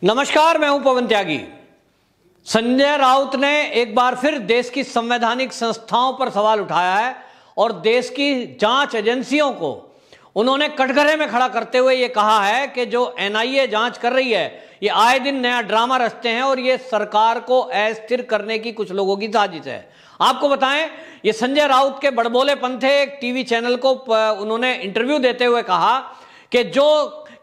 नमस्कार, मैं हूं पवन त्यागी। संजय राउत ने एक बार फिर देश की संवैधानिक संस्थाओं पर सवाल उठाया है और देश की जांच एजेंसियों को उन्होंने कटघरे में खड़ा करते हुए ये कहा है कि जो एनआईए जांच कर रही है ये आए दिन नया ड्रामा रचते हैं और ये सरकार को अस्थिर करने की कुछ लोगों की साजिश है। आपको बताएं, ये संजय राउत के बड़बोलेपन थे। एक टीवी चैनल को उन्होंने इंटरव्यू देते हुए कहा कि जो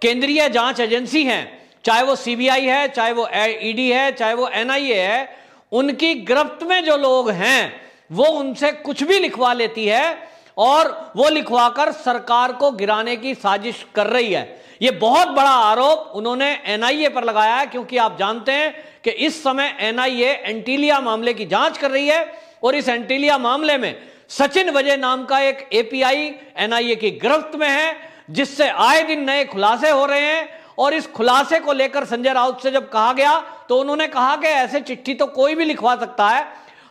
केंद्रीय जांच एजेंसी हैं, चाहे वो सीबीआई है, चाहे वो ईडी है, चाहे वो एनआईए है, उनकी गिरफ्त में जो लोग हैं वो उनसे कुछ भी लिखवा लेती है और वो लिखवाकर सरकार को गिराने की साजिश कर रही है। ये बहुत बड़ा आरोप उन्होंने एनआईए पर लगाया है, क्योंकि आप जानते हैं कि इस समय एनआईए एंटीलिया मामले की जांच कर रही है और इस एंटीलिया मामले में सचिन वजय नाम का एक एपीआई एनआईए की गिरफ्त में है, जिससे आए दिन नए खुलासे हो रहे हैं। और इस खुलासे को लेकर संजय राउत से जब कहा गया तो उन्होंने कहा कि ऐसे चिट्ठी तो कोई भी लिखवा सकता है,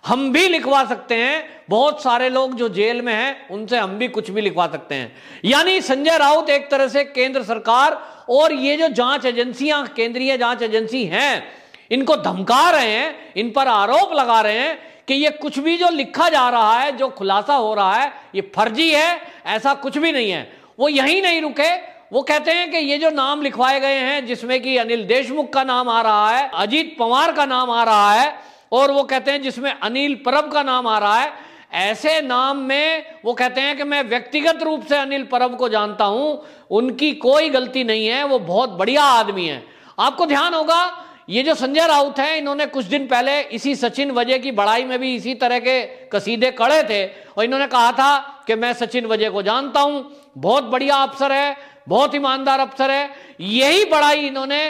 हम भी लिखवा सकते हैं, बहुत सारे लोग जो जेल में हैं उनसे हम भी कुछ भी लिखवा सकते हैं। यानी संजय राउत एक तरह से केंद्र सरकार और ये जो जांच एजेंसियां, केंद्रीय जांच एजेंसी हैं, इनको धमका रहे हैं, इन पर आरोप लगा रहे हैं कि ये कुछ भी जो लिखा जा रहा है, जो खुलासा हो रहा है, ये फर्जी है, ऐसा कुछ भी नहीं है। वो यहीं नहीं रुके, वो कहते हैं कि ये जो नाम लिखवाए गए हैं, जिसमें कि अनिल देशमुख का नाम आ रहा है, अजीत पवार का नाम आ रहा है, और वो कहते हैं जिसमें अनिल परब का नाम आ रहा है, ऐसे नाम में वो कहते हैं कि मैं व्यक्तिगत रूप से अनिल परब को जानता हूं, उनकी कोई गलती नहीं है, वो बहुत बढ़िया आदमी है। आपको ध्यान होगा, ये जो संजय राउत हैं, इन्होंने कुछ दिन पहले इसी सचिन वजय की बड़ाई में भी इसी तरह के कसीदे कड़े थे और इन्होंने कहा था कि मैं सचिन वजय को जानता हूं, बहुत बढ़िया अफसर है, बहुत ईमानदार अफसर है। यही बड़ाई इन्होंने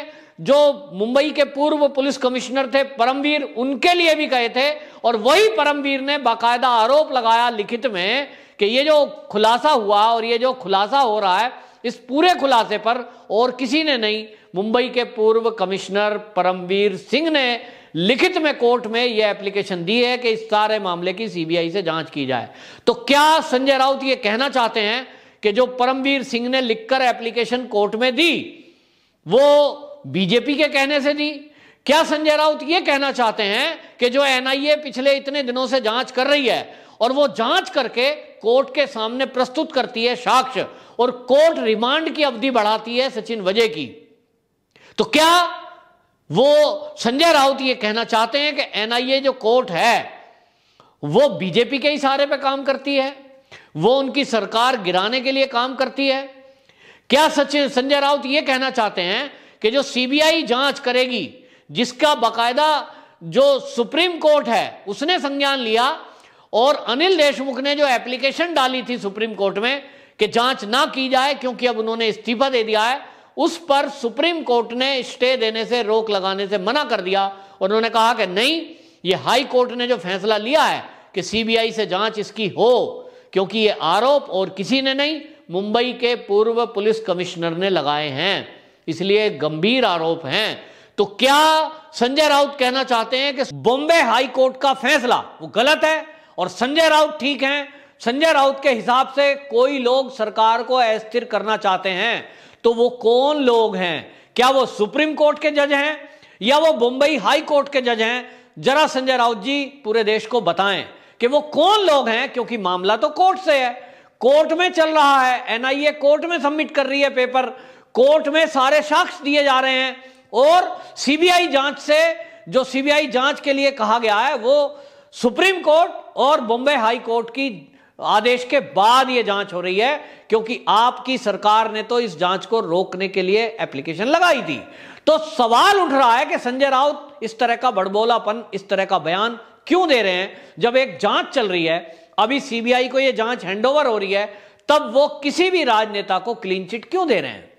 जो मुंबई के पूर्व पुलिस कमिश्नर थे परमवीर, उनके लिए भी कहे थे, और वही परमवीर ने बाकायदा आरोप लगाया लिखित में कि ये जो खुलासा हुआ और ये जो खुलासा हो रहा है, इस पूरे खुलासे पर और किसी ने नहीं, मुंबई के पूर्व कमिश्नर परमवीर सिंह ने लिखित में कोर्ट में यह एप्लीकेशन दी है कि इस सारे मामले की सीबीआई से जांच की जाए। तो क्या संजय राउत ये कहना चाहते हैं कि जो परमवीर सिंह ने लिखकर एप्लीकेशन कोर्ट में दी वो बीजेपी के कहने से दी? क्या संजय राउत ये कहना चाहते हैं कि जो एनआईए पिछले इतने दिनों से जांच कर रही है और वो जांच करके कोर्ट के सामने प्रस्तुत करती है साक्ष्य और कोर्ट रिमांड की अवधि बढ़ाती है सचिन वजय की, तो क्या वो संजय राउत ये कहना चाहते हैं कि एनआईए जो कोर्ट है वो बीजेपी के इशारे पे काम करती है, वो उनकी सरकार गिराने के लिए काम करती है? क्या संजय राउत ये कहना चाहते हैं कि जो सीबीआई जांच करेगी, जिसका बाकायदा जो सुप्रीम कोर्ट है उसने संज्ञान लिया और अनिल देशमुख ने जो एप्लीकेशन डाली थी सुप्रीम कोर्ट में कि जांच ना की जाए क्योंकि अब उन्होंने इस्तीफा दे दिया है, उस पर सुप्रीम कोर्ट ने स्टे देने से, रोक लगाने से मना कर दिया और उन्होंने कहा कि नहीं, ये हाई कोर्ट ने जो फैसला लिया है कि सीबीआई से जांच इसकी हो, क्योंकि ये आरोप और किसी ने नहीं, मुंबई के पूर्व पुलिस कमिश्नर ने लगाए हैं, इसलिए गंभीर आरोप हैं। तो क्या संजय राउत कहना चाहते हैं कि बॉम्बे हाई कोर्ट का फैसला वो गलत है और संजय राउत ठीक हैं? संजय राउत के हिसाब से कोई लोग सरकार को अस्थिर करना चाहते हैं तो वो कौन लोग हैं? क्या वो सुप्रीम कोर्ट के जज हैं या वो बॉम्बे हाई कोर्ट के जज हैं? जरा संजय राउत जी पूरे देश को बताएं कि वो कौन लोग हैं, क्योंकि मामला तो कोर्ट से है, कोर्ट में चल रहा है, एनआईए कोर्ट में सबमिट कर रही है पेपर, कोर्ट में सारे साक्ष्य दिए जा रहे हैं और सीबीआई जांच से, जो सीबीआई जांच के लिए कहा गया है, वो सुप्रीम कोर्ट और बॉम्बे हाई कोर्ट की आदेश के बाद ये जांच हो रही है, क्योंकि आपकी सरकार ने तो इस जांच को रोकने के लिए एप्लीकेशन लगाई थी। तो सवाल उठ रहा है कि संजय राउत इस तरह का बड़बोलापन, इस तरह का बयान क्यों दे रहे हैं जब एक जांच चल रही है, अभी सीबीआई को यह जांच हैंडओवर हो रही है, तब वो किसी भी राजनेता को क्लीन चिट क्यों दे रहे हैं?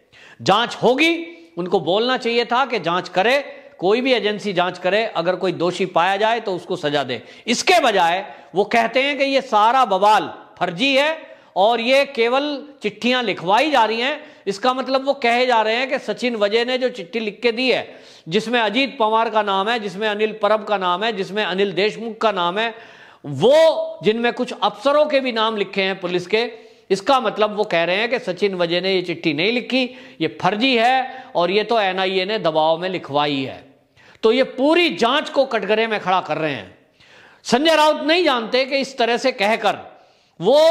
जांच होगी, उनको बोलना चाहिए था कि जांच करे, कोई भी एजेंसी जांच करे, अगर कोई दोषी पाया जाए तो उसको सजा दे। इसके बजाय वो कहते हैं कि ये सारा बवाल फर्जी है और ये केवल चिट्ठियां लिखवाई जा रही हैं। इसका मतलब वो कहे जा रहे हैं कि सचिन वजय ने जो चिट्ठी लिख के दी है, जिसमें अजीत पवार का नाम है, जिसमें अनिल परब का नाम है, जिसमें अनिल देशमुख का नाम है, वो जिनमें कुछ अफसरों के भी नाम लिखे हैं पुलिस के, इसका मतलब वो कह रहे हैं कि सचिन वजय ने ये चिट्ठी नहीं लिखी, ये फर्जी है और ये तो एनआईए ने दबाव में लिखवाई है। तो ये पूरी जांच को कटघरे में खड़ा कर रहे हैं। संजय राउत नहीं जानते कि इस तरह से कहकर वो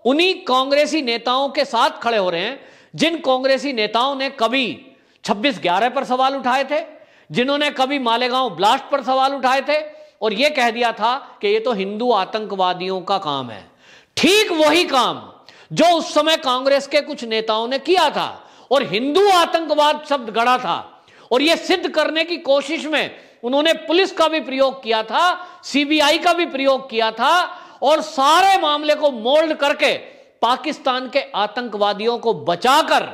उन्हीं कांग्रेसी नेताओं के साथ खड़े हो रहे हैं जिन कांग्रेसी नेताओं ने कभी 26/11 पर सवाल उठाए थे, जिन्होंने कभी मालेगांव ब्लास्ट पर सवाल उठाए थे और यह कह दिया था कि ये तो हिंदू आतंकवादियों का काम है। ठीक वही काम जो उस समय कांग्रेस के कुछ नेताओं ने किया था और हिंदू आतंकवाद शब्द गढ़ा था और यह सिद्ध करने की कोशिश में उन्होंने पुलिस का भी प्रयोग किया था, सीबीआई का भी प्रयोग किया था और सारे मामले को मोल्ड करके पाकिस्तान के आतंकवादियों को बचाकर,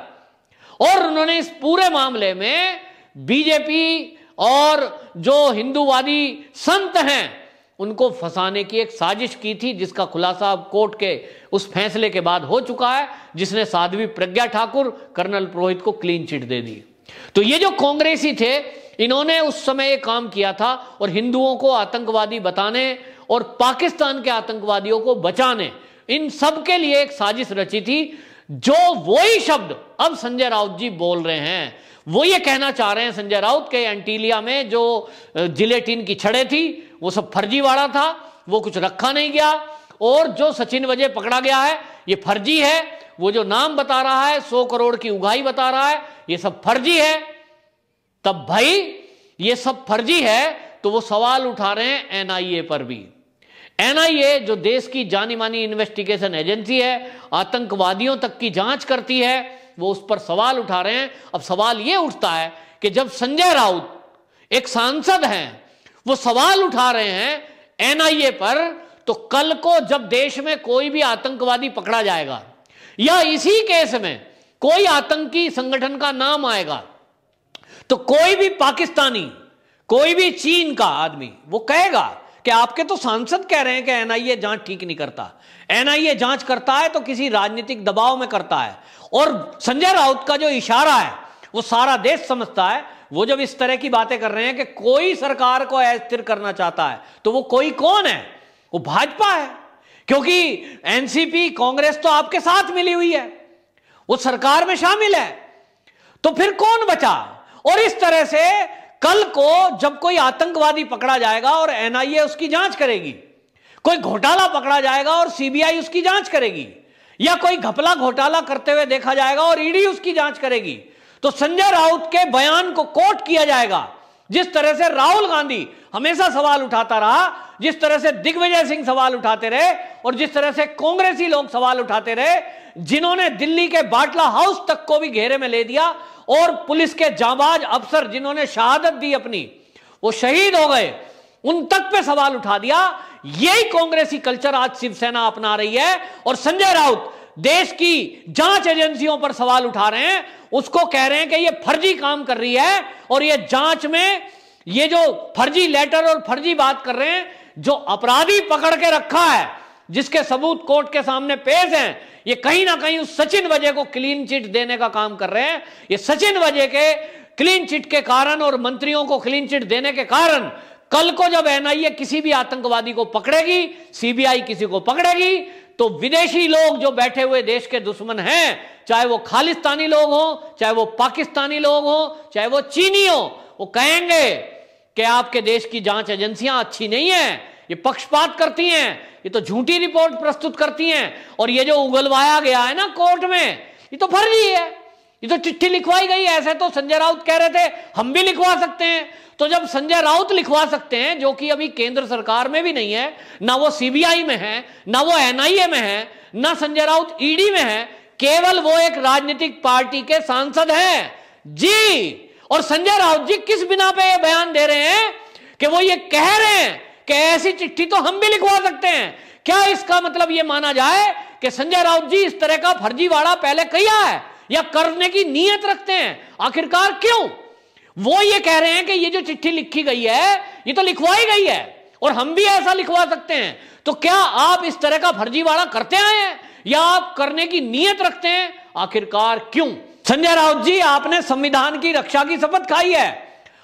और उन्होंने इस पूरे मामले में बीजेपी और जो हिंदूवादी संत हैं उनको फंसाने की एक साजिश की थी, जिसका खुलासा अब कोर्ट के उस फैसले के बाद हो चुका है, जिसने साध्वी प्रज्ञा ठाकुर कर्नल पुरोहित को क्लीन चिट दे दी। तो ये जो कांग्रेसी थे, इन्होंने उस समय एक काम किया था और हिंदुओं को आतंकवादी बताने और पाकिस्तान के आतंकवादियों को बचाने, इन सब के लिए एक साजिश रची थी। जो वही शब्द अब संजय राउत जी बोल रहे हैं, वो ये कहना चाह रहे हैं संजय राउत के एंटीलिया में जो जिलेटिन की छड़ें थी वो सब फर्जीवाड़ा था, वो कुछ रखा नहीं गया, और जो सचिन वजय पकड़ा गया है ये फर्जी है, वो जो नाम बता रहा है 100 करोड़ की उगाही बता रहा है ये सब फर्जी है। तब भाई ये सब फर्जी है तो वो सवाल उठा रहे हैं एनआईए पर भी। एनआईए जो देश की जानी मानी इन्वेस्टिगेशन एजेंसी है, आतंकवादियों तक की जांच करती है, वो उस पर सवाल उठा रहे हैं। अब सवाल ये उठता है कि जब संजय राउत एक सांसद हैं, वो सवाल उठा रहे हैं एनआईए पर, तो कल को जब देश में कोई भी आतंकवादी पकड़ा जाएगा या इसी केस में कोई आतंकी संगठन का नाम आएगा, तो कोई भी पाकिस्तानी, कोई भी चीन का आदमी वो कहेगा कि आपके तो सांसद कह रहे हैं कि एनआईए जांच ठीक नहीं करता। एनआईए जांच करता है तो किसी राजनीतिक दबाव में करता है, और संजय राउत का जो इशारा है वो सारा देश समझता है। वो जब इस तरह की बातें कर रहे हैं कि कोई सरकार को अस्थिर करना चाहता है, तो वो कोई कौन है? वो भाजपा है, क्योंकि एनसीपी कांग्रेस तो आपके साथ मिली हुई है, वो सरकार में शामिल है। तो फिर कौन बचा? और इस तरह से कल को जब कोई आतंकवादी पकड़ा जाएगा और एनआईए उसकी जांच करेगी, कोई घोटाला पकड़ा जाएगा और सीबीआई उसकी जांच करेगी, या कोई घपला घोटाला करते हुए देखा जाएगा और ईडी उसकी जांच करेगी, तो संजय राउत के बयान को कोट किया जाएगा। जिस तरह से राहुल गांधी हमेशा सवाल उठाता रहा, जिस तरह से दिग्विजय सिंह सवाल उठाते रहे और जिस तरह से कांग्रेसी लोग सवाल उठाते रहे, जिन्होंने दिल्ली के बाटला हाउस तक को भी घेरे में ले दिया, और पुलिस के जांबाज अफसर जिन्होंने शहादत दी अपनी, वो शहीद हो गए, उन तक पे सवाल उठा दिया। यही कांग्रेसी कल्चर आज शिवसेना अपना रही है, और संजय राउत देश की जांच एजेंसियों पर सवाल उठा रहे हैं, उसको कह रहे हैं कि ये फर्जी काम कर रही है, और ये जांच में ये जो फर्जी लेटर और फर्जी बात कर रहे हैं, जो अपराधी पकड़ के रखा है, जिसके सबूत कोर्ट के सामने पेश हैं, ये कहीं ना कहीं उस सचिन वजय को क्लीन चिट देने का काम कर रहे हैं। ये सचिन वजय के क्लीन चिट के कारण और मंत्रियों को क्लीन चिट देने के कारण कल को जब एनआईए किसी भी आतंकवादी को पकड़ेगी, सीबीआई किसी को पकड़ेगी, तो विदेशी लोग जो बैठे हुए देश के दुश्मन हैं, चाहे वो खालिस्तानी लोग हो, चाहे वो पाकिस्तानी लोग हो, चाहे वो चीनी हो, वो कहेंगे कि आपके देश की जांच एजेंसियां अच्छी नहीं है, ये पक्षपात करती हैं, ये तो झूठी रिपोर्ट प्रस्तुत करती हैं, और ये जो उगलवाया गया है ना कोर्ट में, ये तो फर्जी है, ये तो चिट्ठी लिखवाई गई है। ऐसे तो संजय राउत कह रहे थे हम भी लिखवा सकते हैं। तो जब संजय राउत लिखवा सकते हैं, जो कि अभी केंद्र सरकार में भी नहीं है, ना वो सीबीआई में है, ना वो एनआईए में है, ना संजय राउत ईडी में है, केवल वो एक राजनीतिक पार्टी के सांसद हैं जी। और संजय राउत जी किस बिना पे ये बयान दे रहे हैं कि वो ये कह रहे हैं कि ऐसी चिट्ठी तो हम भी लिखवा सकते हैं? क्या इसका मतलब ये माना जाए कि संजय राउत जी इस तरह का फर्जीवाड़ा पहले किया है या करने की नीयत रखते हैं? आखिरकार क्यों? वो ये कह रहे हैं कि ये जो चिट्ठी लिखी गई है ये तो लिखवाई गई है और हम भी ऐसा लिखवा सकते हैं। तो क्या आप इस तरह का फर्जीवाड़ा करते आए हैं या आप करने की नीयत रखते हैं? आखिरकार क्यों? संजय राउत जी, आपने संविधान की रक्षा की शपथ खाई है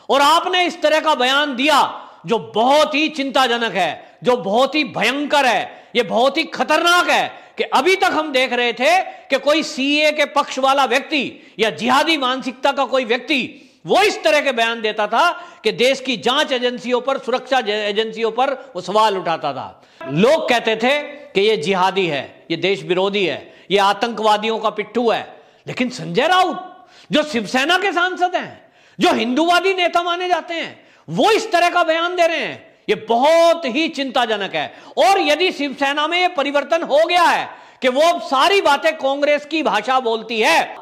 और आपने इस तरह का बयान दिया जो बहुत ही चिंताजनक है, जो बहुत ही भयंकर है, ये बहुत ही खतरनाक है कि अभी तक हम देख रहे थे कि कोई सीए के पक्ष वाला व्यक्ति या जिहादी मानसिकता का कोई व्यक्ति वो इस तरह के बयान देता था कि देश की जांच एजेंसियों पर, सुरक्षा एजेंसियों पर वो सवाल उठाता था। लोग कहते थे कि ये जिहादी है, ये देश विरोधी है, ये आतंकवादियों का पिट्ठू है। लेकिन संजय राउत जो शिवसेना के सांसद हैं, जो हिंदूवादी नेता माने जाते हैं, वो इस तरह का बयान दे रहे हैं, ये बहुत ही चिंताजनक है। और यदि शिवसेना में ये परिवर्तन हो गया है कि वो अब सारी बातें कांग्रेस की भाषा बोलती है,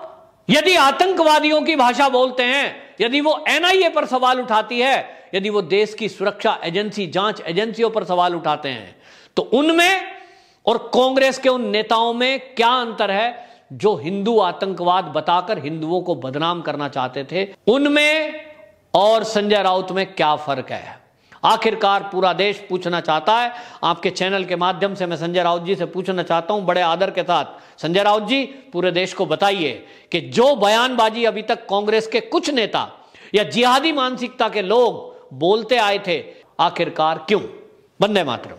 यदि आतंकवादियों की भाषा बोलते हैं, यदि वो एनआईए पर सवाल उठाती है, यदि वो देश की सुरक्षा एजेंसी, जांच एजेंसियों पर सवाल उठाते हैं, तो उनमें और कांग्रेस के उन नेताओं में क्या अंतर है जो हिंदू आतंकवाद बताकर हिंदुओं को बदनाम करना चाहते थे, उनमें और संजय राउत में क्या फर्क है? आखिरकार पूरा देश पूछना चाहता है। आपके चैनल के माध्यम से मैं संजय राउत जी से पूछना चाहता हूं बड़े आदर के साथ, संजय राउत जी पूरे देश को बताइए कि जो बयानबाजी अभी तक कांग्रेस के कुछ नेता या जिहादी मानसिकता के लोग बोलते आए थे, आखिरकार क्यों? वंदे मातरम।